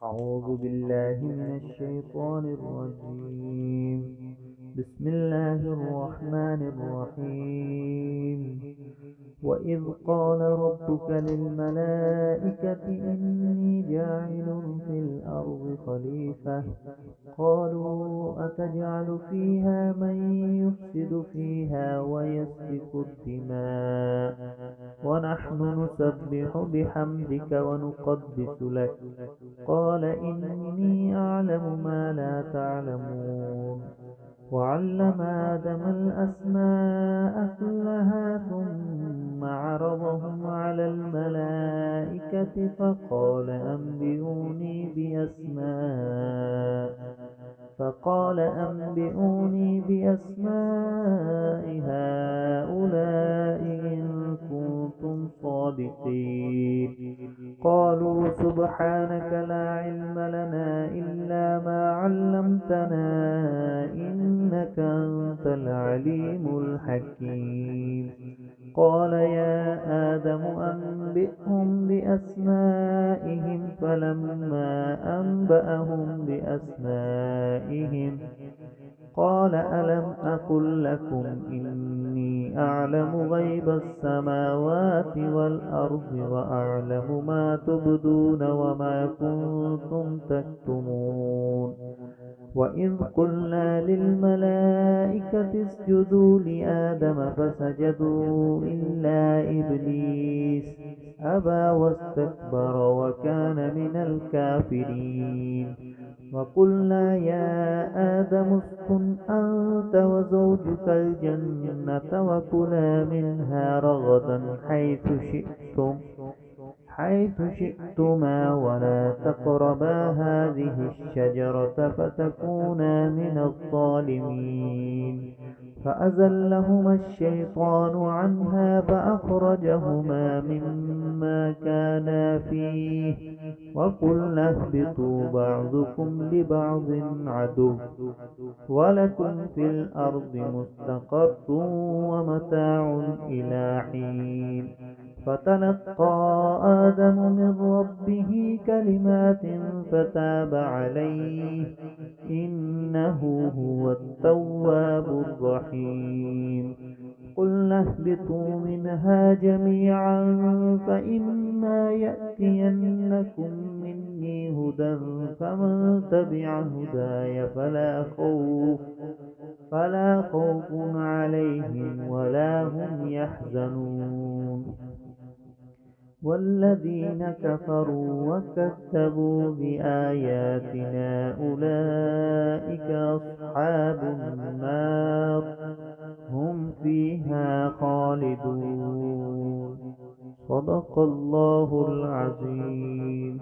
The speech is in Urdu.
أعوذ بالله من الشيطان الرجيم. بسم الله الرحمن الرحيم. وإذ قال ربك للملائكة إني جاعل في الأرض خليفة قالوا أتجعل فيها من يفسد فيها ويسفك الدماء ونحن نسبح بحمدك ونقدس لك قال إني أعلم ما لا تعلمون. وعلم آدم الأسماء كلها ثم عرضهم على الملائكة فقال أنبئوني بأسماء هؤلاء إن كنتم صادقين. قالوا سبحانك لا علم لنا إلا ما علمتنا إنك أنت العليم الحكيم. قال يا آدم أنبئهم بأسمائهم فلما أنبأهم بأسمائهم قال ألم أقل لكم إني أعلم غيب السماوات والأرض وأعلم ما تبدون وما كنتم تكتمون. وإذ قلنا للملائكة اسجدوا لآدم فسجدوا إلا إبليس أبى واستكبر وكان من الكافرين. وقلنا يا آدم اسكن أنت وزوجك الجنة وكلا منها رغدا حيث شئتما ولا تقربا هذه الشجرة فتكونا من الظالمين. فأزلهما الشيطان عنها فأخرجهما مما كانا فيه وقلنا اهبطوا بعضكم لبعض عدو ولكم في الأرض مستقر ومتاع إلى حين. فتلقى آدم من ربه كلمات فتاب عليه إنه هو التواب الرحيم. قلنا اهبطوا منها جميعا فإما يأتينكم مني هدى فمن تبع هداي فلا خوف عليهم ولا هم يحزنون. والذين كفروا وكذبوا بآياتنا أولئك أصحاب النار هم فيها خالدون. صدق الله العظيم.